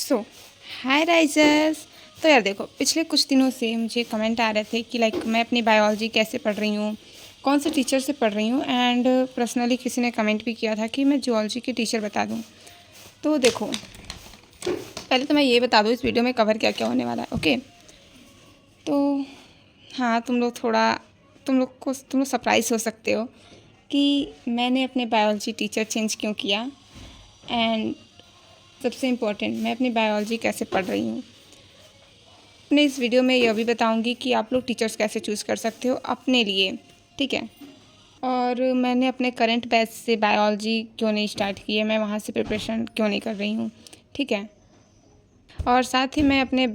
सो हाय risers. तो यार देखो, पिछले कुछ दिनों से मुझे कमेंट आ रहे थे कि मैं अपनी बायोलॉजी कैसे पढ़ रही हूँ, कौन से टीचर से पढ़ रही हूँ, एंड पर्सनली किसी ने कमेंट भी किया था कि मैं जूलॉजी के टीचर बता दूँ। तो देखो, पहले तो मैं ये बता दूँ इस वीडियो में कवर क्या क्या होने वाला है। ओके, तो हाँ, तुम लोग सरप्राइज़ हो सकते हो कि मैंने अपने बायोलॉजी टीचर चेंज क्यों किया, एंड सबसे इम्पोर्टेंट, मैं अपनी बायोलॉजी कैसे पढ़ रही हूँ। अपने इस वीडियो में यह भी बताऊंगी कि आप लोग टीचर्स कैसे चूज़ कर सकते हो अपने लिए, ठीक है। और मैंने अपने करंट बैच से बायोलॉजी क्यों नहीं स्टार्ट की है, मैं वहाँ से प्रिपरेशन क्यों नहीं कर रही हूँ, ठीक है। और साथ ही मैं अपने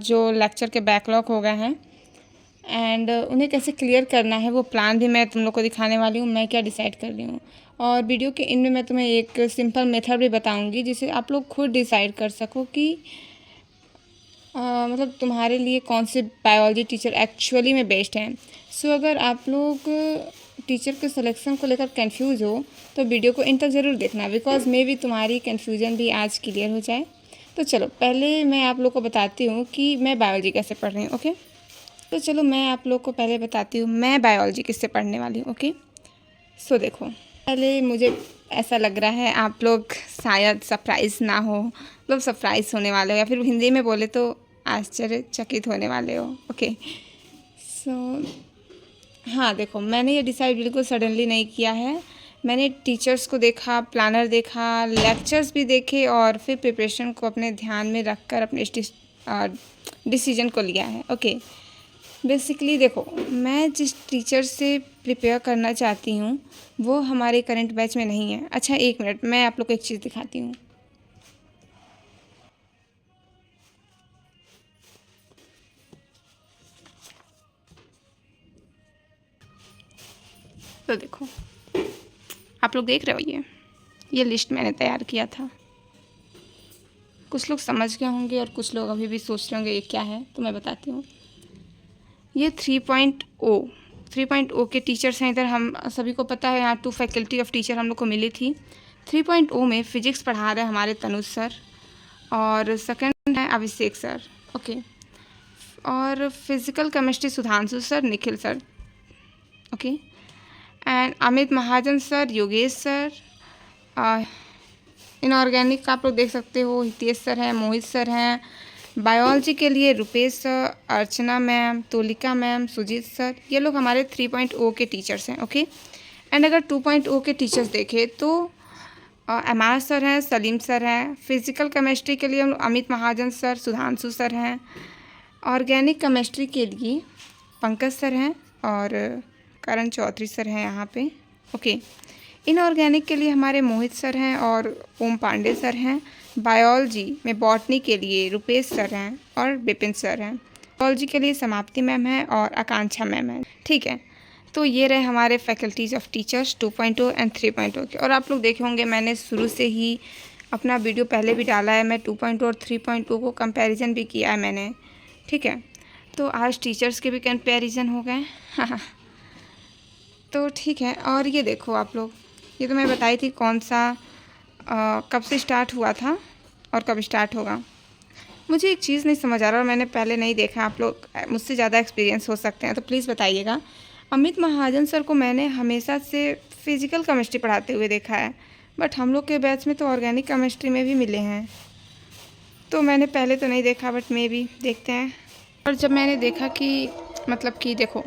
जो लेक्चर के बैकलॉग हो गए हैं एंड उन्हें कैसे क्लियर करना है, वो प्लान भी मैं तुम लोग को दिखाने वाली हूँ, मैं क्या डिसाइड कर रही हूँ। और वीडियो के इनमें मैं तुम्हें एक सिंपल मेथड भी बताऊँगी जिसे आप लोग खुद डिसाइड कर सको कि मतलब तुम्हारे लिए कौन से बायोलॉजी टीचर एक्चुअली में बेस्ट हैं। सो अगर आप लोग टीचर के सिलेक्शन को लेकर कंफ्यूज हो तो वीडियो को इन तक ज़रूर देखना, बिकॉज मे भी तुम्हारी कन्फ्यूजन भी आज क्लियर हो जाए। तो चलो, पहले मैं आप लोग को बताती हूँ कि मैं बायोलॉजी कैसे पढ़ रही हूँ। ओके, तो चलो मैं आप लोग को पहले बताती हूँ मैं बायोलॉजी किससे पढ़ने वाली हूँ। ओके, सो देखो, पहले मुझे ऐसा लग रहा है आप लोग शायद सरप्राइज़ ना हो, मतलब सरप्राइज़ होने वाले हो, या फिर हिंदी में बोले तो आश्चर्यचकित होने वाले हो। ओके, सो हाँ देखो, मैंने ये डिसाइड बिल्कुल सडनली नहीं किया है। मैंने टीचर्स को देखा, प्लानर देखा, लेक्चर्स भी देखे और फिर प्रिपरेशन को अपने ध्यान में रखकर अपने डिसीजन को लिया है। ओके, बेसिकली देखो, मैं जिस टीचर से प्रिपेयर करना चाहती हूँ वो हमारे करंट बैच में नहीं है। अच्छा, एक मिनट, मैं आप लोग को एक चीज़ दिखाती हूँ। तो देखो, आप लोग देख रहे हो, ये लिस्ट मैंने तैयार किया था। कुछ लोग समझ गए होंगे और कुछ लोग अभी भी सोच रहे होंगे ये क्या है, तो मैं बताती हूँ। ये 3.0 के टीचर्स हैं इधर। हम सभी को पता है यहाँ 2 फैकल्टी ऑफ टीचर हम लोग को मिली थी। 3.0 में फिजिक्स पढ़ा रहे हैं हमारे तनुज सर, और सेकंड है अभिषेक सर। ओके, और physical chemistry Sudhanshu sir, Nikhil sir. Okay, and Amit Mahajan sir, Yogesh sir. Inorganic का आप लोग देख सकते हो, हितेश सर हैं, मोहित सर हैं। बायोलॉजी के लिए रुपेश सर, अर्चना मैम, तोलिका मैम, सुजीत सर, ये लोग हमारे 3.0 के टीचर्स हैं। ओके, एंड अगर 2.0 के टीचर्स देखें तो एमआर सर हैं, सलीम सर हैं। फिजिकल केमिस्ट्री के लिए अमित महाजन सर, सुधांशु सर हैं। ऑर्गेनिक केमिस्ट्री के लिए पंकज सर हैं और करण चौधरी सर हैं यहाँ पे। ओके, इनऑर्गेनिक के लिए हमारे मोहित सर हैं और ओम पांडे सर हैं। बायोलॉजी में बॉटनी के लिए रुपेश सर हैं और विपिन सर हैं। बायोलॉजी के लिए समाप्ति मैम है और आकांक्षा मैम है, ठीक है। तो ये रहे हमारे फैकल्टीज़ ऑफ टीचर्स 2.0 एंड 3.0 के। और आप लोग देखे होंगे मैंने शुरू से ही अपना वीडियो पहले भी डाला है, मैं 2.0 और 3.0 को कंपैरिजन भी किया है मैंने, ठीक है। तो आज टीचर्स के भी कंपैरिजन हो गए। हाँ, तो ठीक है। और ये देखो आप लोग, ये तो मैं बताई थी कौन सा कब से स्टार्ट हुआ था और कब स्टार्ट होगा। मुझे एक चीज़ नहीं समझ आ रहा और मैंने पहले नहीं देखा, आप लोग मुझसे ज़्यादा एक्सपीरियंस हो सकते हैं तो प्लीज़ बताइएगा। अमित महाजन सर को मैंने हमेशा से फिजिकल केमिस्ट्री पढ़ाते हुए देखा है, बट हम लोग के बैच में तो ऑर्गेनिक केमिस्ट्री में भी मिले हैं, तो मैंने पहले तो नहीं देखा, बट मे भी देखते हैं। और जब मैंने देखा कि मतलब कि देखो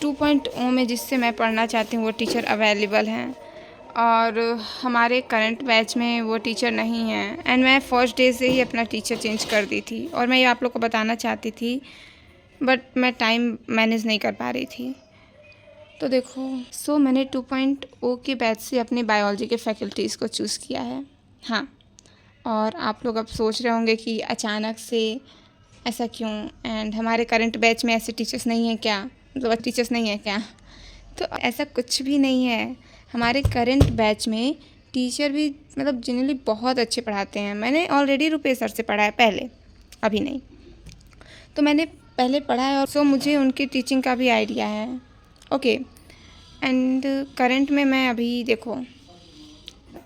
2.0 में जिससे मैं पढ़ना चाहती हूँ वो टीचर अवेलेबल हैं और हमारे करंट बैच में वो टीचर नहीं हैं, एंड मैं फर्स्ट डे से ही अपना टीचर चेंज कर दी थी। और मैं ये आप लोग को बताना चाहती थी बट मैं टाइम मैनेज नहीं कर पा रही थी। तो देखो, मैंने 2.0 के बैच से अपने बायोलॉजी के फैकल्टीज़ को चूज़ किया है। हाँ, और आप लोग अब सोच रहे होंगे कि अचानक से ऐसा क्यों, एंड हमारे करंट बैच में ऐसे टीचर्स नहीं हैं क्या, मतलब टीचर्स नहीं है क्या। तो ऐसा कुछ भी नहीं है। हमारे करंट बैच में टीचर भी मतलब जनरली बहुत अच्छे पढ़ाते हैं। मैंने ऑलरेडी रुपेश सर से पढ़ा है पहले, अभी नहीं, तो मैंने पहले पढ़ा है और मुझे उनकी टीचिंग का भी आइडिया है। ओके, एंड करंट में मैं अभी देखो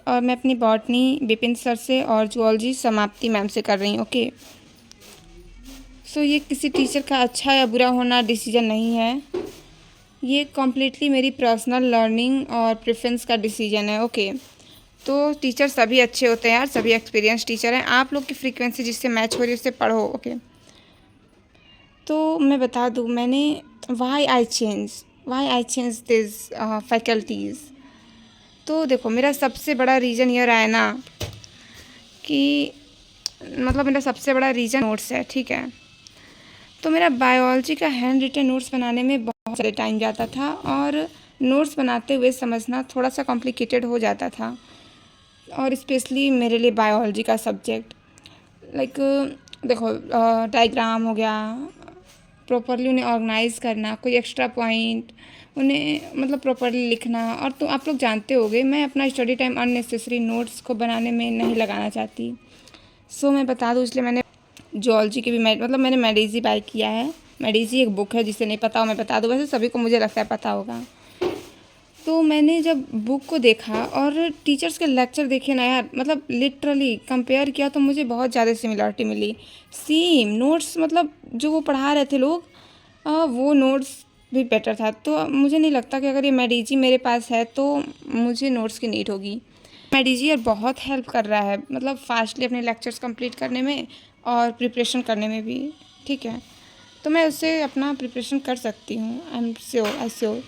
और मैं अपनी बॉटनी विपिन सर से और जूलॉजी समाप्ति मैम से कर रही हूँ। ओके, सो ये किसी टीचर का अच्छा या बुरा होना डिसीजन नहीं है, ये कम्प्लीटली मेरी पर्सनल लर्निंग और प्रेफरेंस का डिसीजन है। ओके, तो टीचर सभी अच्छे होते हैं यार, सभी एक्सपीरियंस टीचर हैं। आप लोग की फ्रीक्वेंसी जिससे मैच हो रही है उससे पढ़ो। ओके, तो मैं बता दूँ मैंने why I change this faculties. तो देखो, मेरा सबसे बड़ा रीज़न ये रहा है ना कि मतलब मेरा सबसे बड़ा रीज़न नोट्स है, ठीक है। तो मेरा बायोलॉजी का हैंड रिटन नोट्स बनाने में बहुत सारे टाइम जाता था और नोट्स बनाते हुए समझना थोड़ा सा कॉम्प्लिकेटेड हो जाता था, और स्पेशली मेरे लिए बायोलॉजी का सब्जेक्ट। लाइक देखो, डायग्राम हो गया, प्रॉपरली उन्हें ऑर्गेनाइज करना, कोई एक्स्ट्रा पॉइंट उन्हें मतलब प्रॉपरली लिखना। और तो आप लोग जानते होंगे मैं अपना स्टडी टाइम अननेसेसरी नोट्स को बनाने में नहीं लगाना चाहती। सो मैं बता दूँ, इसलिए मैंने जूलॉजी की भी मैंने मेडिजी बाय किया है। मेडिजी एक बुक है, जिसे नहीं पता हो मैं बता दूँ, वैसे सभी को मुझे लगता है पता होगा। तो मैंने जब बुक को देखा और टीचर्स के लेक्चर देखे ना यार, मतलब लिटरली कंपेयर किया तो मुझे बहुत ज़्यादा सिमिलरिटी मिली। सेम नोट्स, मतलब जो वो पढ़ा रहे थे लोग, वो नोट्स भी बेटर था। तो मुझे नहीं लगता कि अगर ये मेडिजी मेरे पास है तो मुझे नोट्स की नीड होगी। मेडिजी यार बहुत हेल्प कर रहा है, मतलब फास्टली अपने लेक्चर्स कंप्लीट करने में और प्रिपरेशन करने में भी, ठीक है। तो मैं उससे अपना प्रिपरेशन कर सकती हूँ, आई श्योर।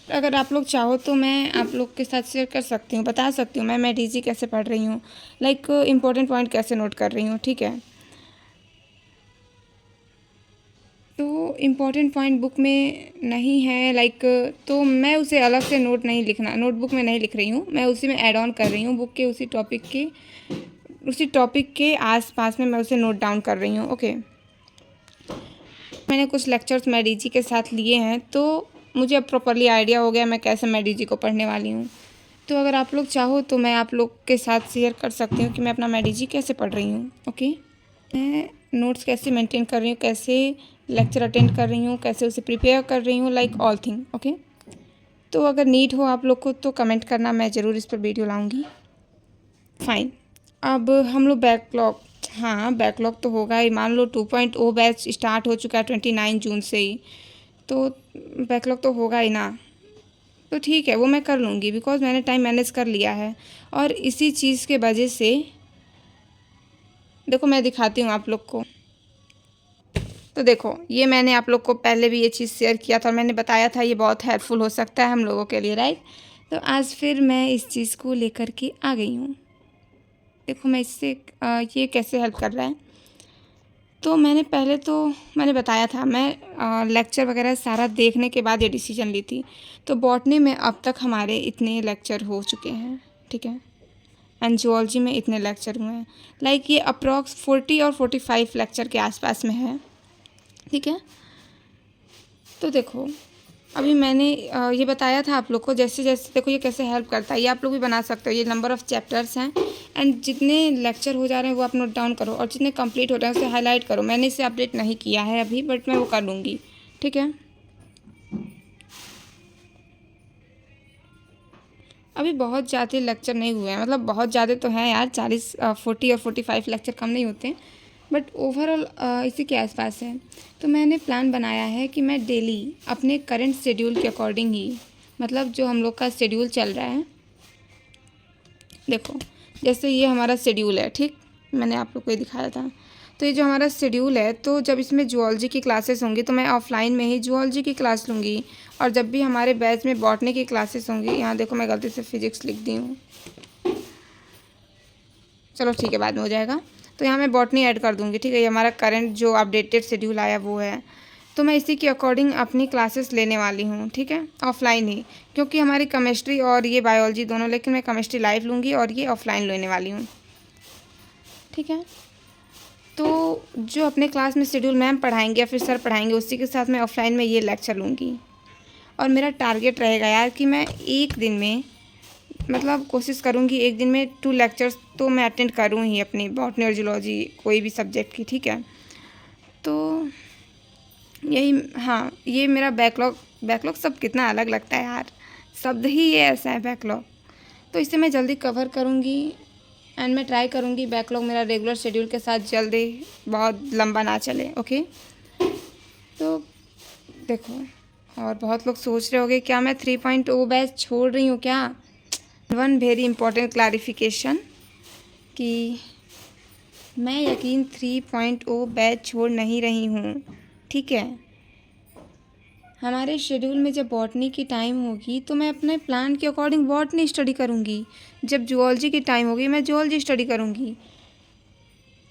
अगर आप लोग चाहो तो मैं आप लोग के साथ शेयर कर सकती हूँ, बता सकती हूँ मैं मेडिजी कैसे पढ़ रही हूँ, लाइक इम्पोर्टेंट पॉइंट कैसे नोट कर रही हूँ, ठीक है। तो इम्पॉर्टेंट पॉइंट बुक में नहीं है लाइक, तो मैं उसे अलग से नोटबुक में नहीं लिख रही हूँ, मैं उसी में ऐड ऑन कर रही हूँ बुक के उसी टॉपिक के आसपास में मैं उसे नोट डाउन कर रही हूँ। ओके, मैंने कुछ लेक्चर्स मेडिजी के साथ लिए हैं तो मुझे अब प्रॉपरली आइडिया हो गया मैं कैसे मेडिजी को पढ़ने वाली हूँ। तो अगर आप लोग चाहो तो मैं आप लोग के साथ शेयर कर सकती हूँ कि मैं अपना मेडिजी कैसे पढ़ रही हूँ। ओके, मैं नोट्स कैसे मेंटेन कर रही हूँ, कैसे लेक्चर अटेंड कर रही हूँ, कैसे उसे प्रिपेयर कर रही हूँ, लाइक ऑल थिंग। ओके, तो अगर नीड हो आप लोग को तो कमेंट करना, मैं ज़रूर इस पर वीडियो लाऊंगी। फाइन, अब हम लोग बैकलॉग, हाँ बैकलॉग तो होगा ही। मान लो 2.0 बैच स्टार्ट हो चुका है 29 जून से ही, तो बैकलॉग तो होगा ही ना। तो ठीक है, वो मैं कर लूँगी बिकॉज मैंने टाइम मैनेज कर लिया है। और इसी चीज़ के वजह से देखो मैं दिखाती हूँ आप लोग को। तो देखो, ये मैंने आप लोग को पहले भी ये चीज़ शेयर किया था और मैंने बताया था ये बहुत हेल्पफुल हो सकता है हम लोगों के लिए, राइट। तो आज फिर मैं इस चीज़ को लेकर के आ गई हूँ। देखो मैं इससे ये कैसे हेल्प कर रहा है। तो मैंने बताया था, मैं लेक्चर वगैरह सारा देखने के बाद ये डिसीजन ली थी। तो बॉटनी में अब तक हमारे इतने लेक्चर हो चुके हैं, ठीक है, एंड जूलॉजी में इतने लेक्चर हुए हैं, लाइक ये अप्रॉक्स 40 और 45 लेक्चर के आसपास में है, ठीक है। तो देखो अभी मैंने ये बताया था आप लोग को, जैसे जैसे देखो ये कैसे हेल्प करता है, ये आप लोग भी बना सकते हो। ये नंबर ऑफ़ चैप्टर्स हैं एंड जितने लेक्चर हो जा रहे हैं वो आप नोट डाउन करो और जितने कंप्लीट हो रहे हैं उसे हाईलाइट करो। मैंने इसे अपडेट नहीं किया है अभी, बट मैं वो कर लूँगी, ठीक है। अभी बहुत ज़्यादा लेक्चर नहीं हुए हैं, मतलब बहुत ज़्यादा तो हैं यार, 40 और 45 लेक्चर कम नहीं होते, बट ओवरऑल इसी के आसपास है। तो मैंने प्लान बनाया है कि मैं डेली अपने करंट शेड्यूल के अकॉर्डिंग ही, मतलब जो हम लोग का शेड्यूल चल रहा है, देखो जैसे ये हमारा शेड्यूल है, ठीक, मैंने आप लोग को ये दिखाया था। तो ये जो हमारा शेड्यूल है, तो जब इसमें जूलॉजी की क्लासेस होंगी तो मैं ऑफलाइन में ही जूलॉजी की क्लास लूँगी, और जब भी हमारे बैच में बॉटनी की क्लासेस होंगी, यहाँ देखो मैं गलती से फिजिक्स लिख दी हूँ, चलो ठीक है बाद में हो जाएगा। तो यहाँ मैं बॉटनी ऐड कर दूँगी, ठीक है। ये हमारा करंट जो अपडेटेड शेड्यूल आया वो है, तो मैं इसी के अकॉर्डिंग अपनी क्लासेस लेने वाली हूँ, ठीक है, ऑफलाइन ही, क्योंकि हमारी केमिस्ट्री और ये बायोलॉजी दोनों, लेकिन मैं केमिस्ट्री लाइव लूँगी और ये ऑफलाइन लेने वाली हूँ, ठीक है। तो जो अपने क्लास में शेड्यूल मैम पढ़ाएंगे या फिर सर पढ़ाएंगे उसी के साथ मैं ऑफलाइन में ये लेक्चर लूँगी। और मेरा टारगेट रहेगा यार कि मैं एक दिन में, मतलब कोशिश करूँगी एक दिन में 2 लेक्चर्स तो मैं अटेंड करूँ ही अपनी बॉटनी और जूलॉजी कोई भी सब्जेक्ट की, ठीक है। तो यही, हाँ ये मेरा बैकलॉग सब कितना अलग लगता है यार, शब्द ही ये ऐसा है बैकलॉग। तो इसे मैं जल्दी कवर करूँगी एंड मैं ट्राई करूँगी बैकलॉग मेरा रेगुलर शेड्यूल के साथ जल्दी बहुत लंबा ना चले। ओके, तो देखो, और बहुत लोग सोच रहे होंगे क्या मैं 3.0 बैच छोड़ रही हूँ क्या। वन वेरी इंपॉर्टेंट क्लैरिफिकेशन कि मैं यकीन 3.0 बैच छोड़ नहीं रही हूँ, ठीक है। हमारे शेड्यूल में जब बॉटनी की टाइम होगी तो मैं अपने प्लान के अकॉर्डिंग बॉटनी स्टडी करूँगी, जब जूलॉजी की टाइम होगी मैं जूलॉजी स्टडी करूँगी,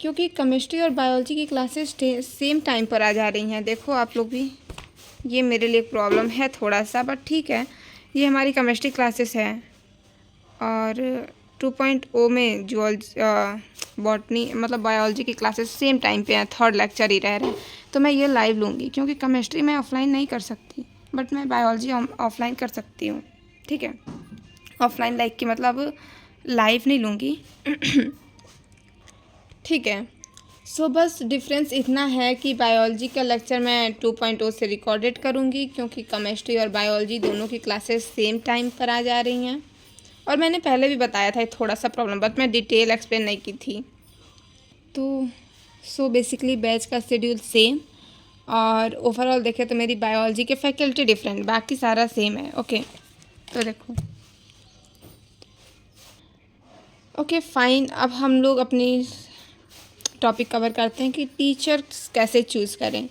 क्योंकि केमिस्ट्री और बायोलॉजी की क्लासेस सेम टाइम पर आ जा रही हैं। देखो आप लोग भी, ये मेरे लिए प्रॉब्लम है थोड़ा सा, बट ठीक है। ये हमारी केमिस्ट्री क्लासेस है और 2.0 में जूलॉजी बॉटनी मतलब बायोलॉजी की क्लासेस सेम टाइम पे हैं, थर्ड लेक्चर ही रह रहे हैं। तो मैं ये लाइव लूँगी, क्योंकि केमिस्ट्री मैं ऑफलाइन नहीं कर सकती, बट मैं बायोलॉजी ऑफलाइन कर सकती हूँ, ठीक है। ऑफलाइन लाइक कि मतलब लाइव नहीं लूँगी ठीक है। सो बस डिफरेंस इतना है कि बायोलॉजी का लेक्चर मैं 2.0 से रिकॉर्डेड करूँगी, क्योंकि केमिस्ट्री और बायोलॉजी दोनों की क्लासेस सेम टाइम पर आ जा रही हैं। और मैंने पहले भी बताया था थोड़ा सा प्रॉब्लम, बट मैं डिटेल एक्सप्लेन नहीं की थी। तो सो बेसिकली बैच का शेड्यूल सेम, और ओवरऑल देखें तो मेरी बायोलॉजी के फैकल्टी डिफरेंट, बाकी सारा सेम है। ओके, तो देखो, ओके फाइन, अब हम लोग अपनी टॉपिक कवर करते हैं कि टीचर्स कैसे चूज़ करें।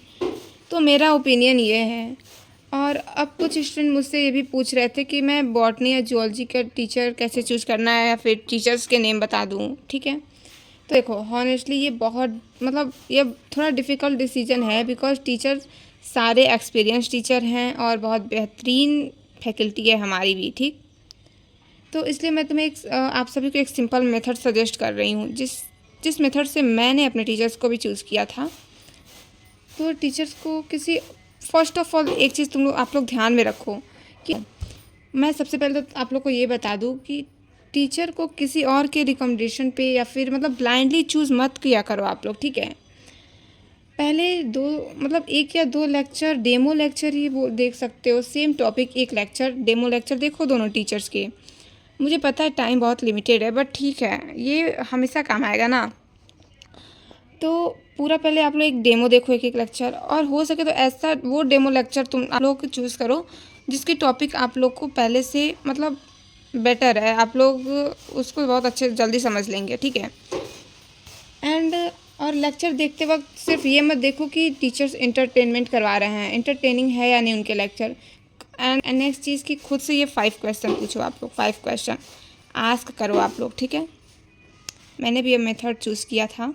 तो मेरा ओपिनियन ये है, और अब कुछ स्टूडेंट मुझसे ये भी पूछ रहे थे कि मैं बॉटनी या जूलॉजी का टीचर कैसे चूज़ करना है, या फिर टीचर्स के नेम बता दूँ, ठीक है। तो देखो हॉनेस्टली ये बहुत मतलब ये थोड़ा डिफ़िकल्ट डिसीजन है, बिकॉज टीचर सारे एक्सपीरियंस टीचर हैं और बहुत बेहतरीन फैकल्टी है हमारी भी, ठीक। तो इसलिए मैं तुम्हें आप सभी को एक सिंपल मेथड सजेस्ट कर रही हूँ, जिस मेथड से मैंने अपने टीचर्स को भी चूज़ किया था। तो टीचर्स को किसी फर्स्ट ऑफ ऑल एक चीज़ आप लोग ध्यान में रखो कि मैं सबसे पहले तो आप लोग को ये बता दूँ कि टीचर को किसी और के रिकमेंडेशन पे या फिर मतलब ब्लाइंडली चूज़ मत किया करो आप लोग, ठीक है। पहले एक या दो लेक्चर डेमो लेक्चर ही वो देख सकते हो, सेम टॉपिक एक लेक्चर डेमो लेक्चर देखो दोनों टीचर्स के। मुझे पता है टाइम बहुत लिमिटेड है, बट ठीक है, ये हमेशा काम आएगा ना। तो पूरा पहले आप लोग एक डेमो देखो एक एक लेक्चर, और हो सके तो ऐसा वो डेमो लेक्चर आप लोग चूज़ करो जिसकी टॉपिक आप लोग को पहले से मतलब बेटर है, आप लोग उसको बहुत अच्छे जल्दी समझ लेंगे, ठीक है। एंड और लेक्चर देखते वक्त सिर्फ ये मत देखो कि टीचर्स इंटरटेनमेंट करवा रहे हैं, इंटरटेनिंग है या नहीं उनके लेक्चर। एंड नेक्स्ट चीज़ कि खुद से ये 5 क्वेश्चन पूछो आप लोग, 5 क्वेश्चन आस्क करो आप लोग, ठीक है। मैंने भी ये मेथड चूज़ किया था,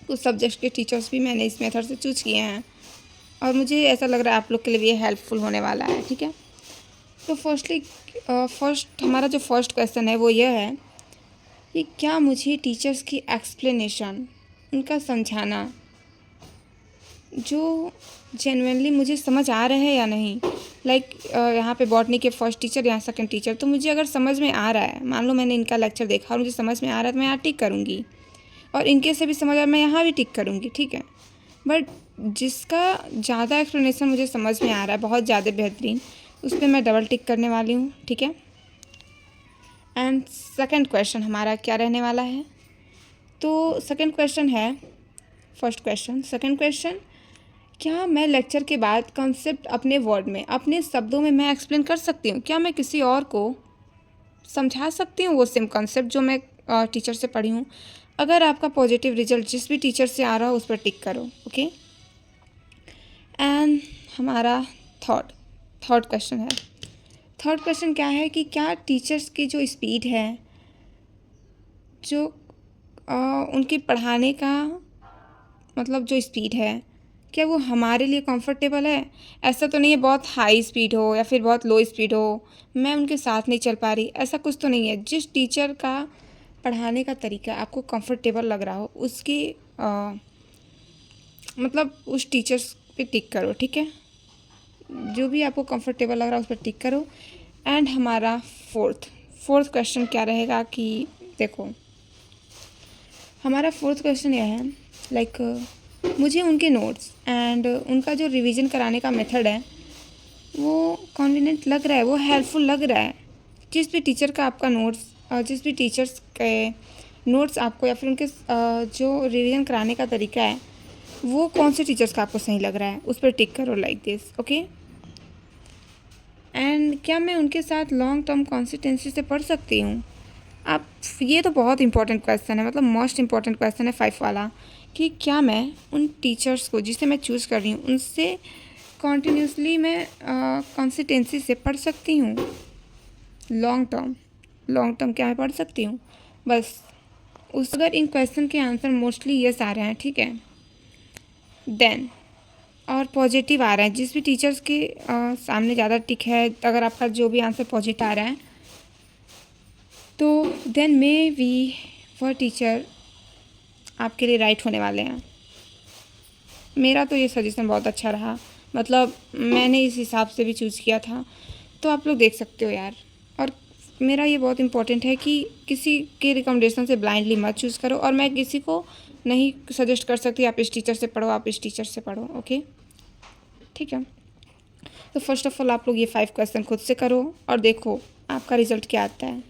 कुछ सब्जेक्ट के टीचर्स भी मैंने इस मेथड से चूज़ किए हैं, और मुझे ऐसा लग रहा है आप लोग के लिए भी ये हेल्पफुल होने वाला है, ठीक है। तो फर्स्ट हमारा जो फर्स्ट क्वेश्चन है वो यह है कि क्या मुझे टीचर्स की एक्सप्लेनेशन, उनका समझाना जो जेन्युइनली मुझे समझ आ रहा है या नहीं। यहाँ पे बॉटनी के फर्स्ट टीचर, यहाँ सेकंड टीचर, तो मुझे अगर समझ में आ रहा है, मान लो मैंने इनका लेक्चर देखा और मुझे समझ में आ रहा है तो मैं यहाँ टिक करूँगी, और इनके से भी समझ आ रहा है मैं यहाँ भी टिक करूँगी, ठीक है। बट जिसका ज़्यादा एक्सप्लेनेशन मुझे समझ में आ रहा है, बहुत ज़्यादा बेहतरीन, उस पर मैं डबल टिक करने वाली हूँ, ठीक है। एंड सेकंड क्वेश्चन हमारा क्या रहने वाला है, तो सेकंड क्वेश्चन है फर्स्ट क्वेश्चन, सेकंड क्वेश्चन, क्या मैं लेक्चर के बाद कॉन्सेप्ट अपने वर्ड में, अपने शब्दों में मैं एक्सप्लेन कर सकती हूँ, क्या मैं किसी और को समझा सकती हूँ वो सेम कॉन्सेप्ट जो मैं टीचर से पढ़ी हूँ। अगर आपका पॉजिटिव रिजल्ट जिस भी टीचर से आ रहा हो उस पर टिक करो, ओके। एंड हमारा थर्ड क्वेश्चन है, थर्ड क्वेश्चन क्या है कि क्या टीचर्स की जो स्पीड है, जो उनकी पढ़ाने का मतलब जो स्पीड है, क्या वो हमारे लिए कंफर्टेबल है। ऐसा तो नहीं है बहुत हाई स्पीड हो या फिर बहुत लो स्पीड हो, मैं उनके साथ नहीं चल पा रही, ऐसा कुछ तो नहीं है। जिस टीचर का पढ़ाने का तरीका आपको कंफर्टेबल लग रहा हो उसकी मतलब उस टीचर्स पे टिक करो, ठीक है। जो भी आपको कंफर्टेबल लग रहा है उस पर टिक करो। एंड हमारा फोर्थ क्वेश्चन क्या रहेगा कि देखो हमारा फोर्थ क्वेश्चन यह है मुझे उनके नोट्स एंड उनका जो रिवीजन कराने का मेथड है वो कन्वीनियंट लग रहा है, वो हेल्पफुल लग रहा है। जिस भी टीचर का आपका नोट्स, जिस भी टीचर्स के नोट्स आपको या फिर उनके जो रिवीजन कराने का तरीका है वो कौन से टीचर्स का आपको सही लग रहा है, उस पर टिक करो लाइक दिस, ओके। एंड क्या मैं उनके साथ लॉन्ग टर्म कंसिस्टेंसी से पढ़ सकती हूँ? आप, ये तो बहुत इंपॉर्टेंट क्वेश्चन है, मतलब मोस्ट इंपॉर्टेंट क्वेश्चन है 5 वाला, कि क्या मैं उन टीचर्स को जिसे मैं चूज़ कर रही हूँ उनसे कॉन्टीन्यूसली मैं कंसिस्टेंसी से पढ़ सकती हूँ? लॉन्ग टर्म क्या मैं पढ़ सकती हूँ? बस उस, अगर इन क्वेश्चन के आंसर मोस्टली यस आ रहे हैं, ठीक है, देन, और पॉजिटिव आ रहा है, जिस भी टीचर्स के सामने ज़्यादा टिक है, अगर आपका जो भी आंसर पॉजिटिव आ रहा है तो देन मे वी वह टीचर आपके लिए राइट होने वाले हैं। मेरा तो ये सजेशन बहुत अच्छा रहा, मतलब मैंने इस हिसाब से भी चूज़ किया था, तो आप लोग देख सकते हो यार। और मेरा ये बहुत इंपॉर्टेंट है कि किसी के रिकमेंडेशन से ब्लाइंडली मत चूज़ करो, और मैं किसी को नहीं सजेस्ट कर सकती आप इस टीचर से पढ़ो, आप इस टीचर से पढ़ो, ओके, ठीक है। तो फर्स्ट ऑफ ऑल आप लोग ये 5 क्वेश्चन खुद से करो और देखो आपका रिजल्ट क्या आता है,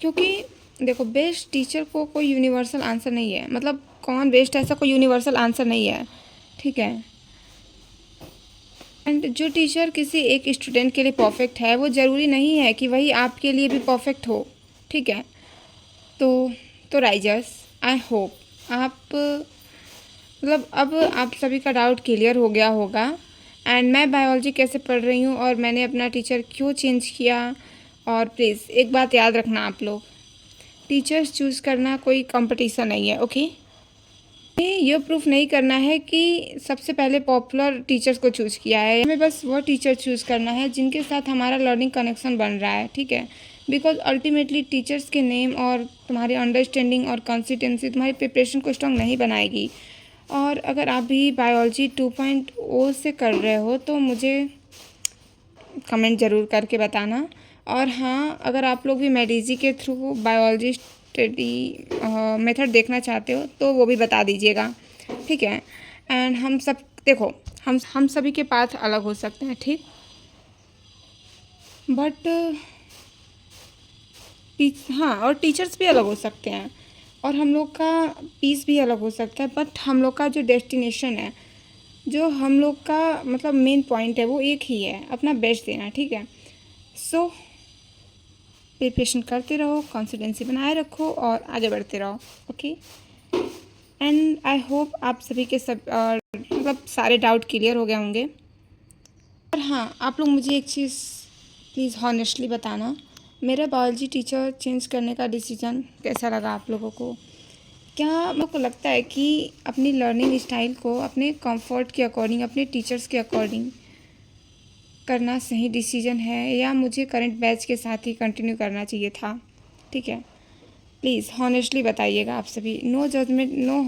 क्योंकि देखो बेस्ट टीचर को कोई यूनिवर्सल आंसर नहीं है, मतलब कौन बेस्ट है ऐसा कोई यूनिवर्सल आंसर नहीं है, ठीक है। एंड जो टीचर किसी एक स्टूडेंट के लिए परफेक्ट है वो ज़रूरी नहीं है कि वही आपके लिए भी परफेक्ट हो, ठीक है। तो राइजर्स, आई होप आप, मतलब अब आप सभी का डाउट क्लियर हो गया होगा। एंड मैं बायोलॉजी कैसे पढ़ रही हूँ और मैंने अपना टीचर क्यों चेंज किया। और प्लीज़ एक बात याद रखना आप लोग, टीचर्स चूज़ करना कोई कंपटीशन नहीं है, ओके। ये प्रूफ नहीं करना है कि सबसे पहले पॉपुलर टीचर्स को चूज़ किया है, हमें बस वो टीचर चूज़ करना है जिनके साथ हमारा लर्निंग कनेक्शन बन रहा है, ठीक है। बिकॉज अल्टीमेटली टीचर्स के नेम और तुम्हारी अंडरस्टैंडिंग और कंसिस्टेंसी तुम्हारी प्रिपरेशन को स्ट्रॉन्ग नहीं बनाएगी। और अगर आप भी बायोलॉजी 2.0 से कर रहे हो तो मुझे कमेंट ज़रूर करके बताना। और हाँ, अगर आप लोग भी मेडिजी के थ्रू बायोलॉजी स्टडी मेथड देखना चाहते हो तो वो भी बता दीजिएगा, ठीक है। एंड हम सब देखो, हम सभी के पाथ अलग हो सकते हैं, ठीक, बट हाँ, और टीचर्स भी अलग हो सकते हैं और हम लोग का पीस भी अलग हो सकता है, बट हम लोग का जो डेस्टिनेशन है, जो हम लोग का मतलब मेन पॉइंट है वो एक ही है, अपना बेस्ट देना, ठीक है। सो प्रिपरेशन करते रहो, कॉन्फिडेंसी बनाए रखो और आगे बढ़ते रहो, ओके। एंड आई होप आप सभी के सब मतलब सारे डाउट क्लियर हो गए होंगे। और हाँ, आप लोग मुझे एक चीज़ प्लीज़ हॉनेस्टली बताना, मेरा बायोलॉजी टीचर चेंज करने का डिसीजन कैसा लगा आप लोगों को? क्या आप लोग को लगता है कि अपनी लर्निंग स्टाइल को अपने कंफर्ट के अकॉर्डिंग, अपने टीचर्स के अकॉर्डिंग करना सही डिसीजन है, या मुझे करंट बैच के साथ ही कंटिन्यू करना चाहिए था, ठीक है। प्लीज़ हॉनेस्टली बताइएगा आप सभी, नो जजमेंट, नो,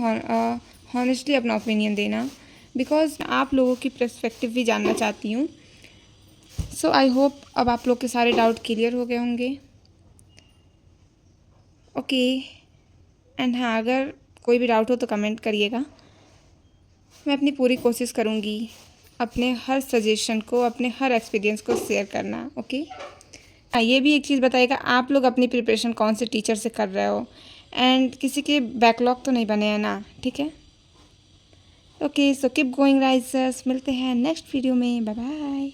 हॉनेस्टली अपना ओपिनियन देना, बिकॉज आप लोगों की पर्सपेक्टिव भी जानना चाहती हूँ। सो आई होप अब आप लोग के सारे डाउट क्लियर हो गए होंगे, ओके। एंड हाँ, अगर कोई भी डाउट हो तो कमेंट करिएगा, मैं अपनी पूरी कोशिश करूँगी अपने हर सजेशन को, अपने हर एक्सपीरियंस को शेयर करना, ओके। हाँ, ये भी एक चीज़ बताइएगा, आप लोग अपनी प्रिपरेशन कौन से टीचर से कर रहे हो, एंड किसी के बैकलॉग तो नहीं बने हैं ना, ठीक है। Okay, so keep going risers, मिलते हैं नेक्स्ट वीडियो में, बाय बाय।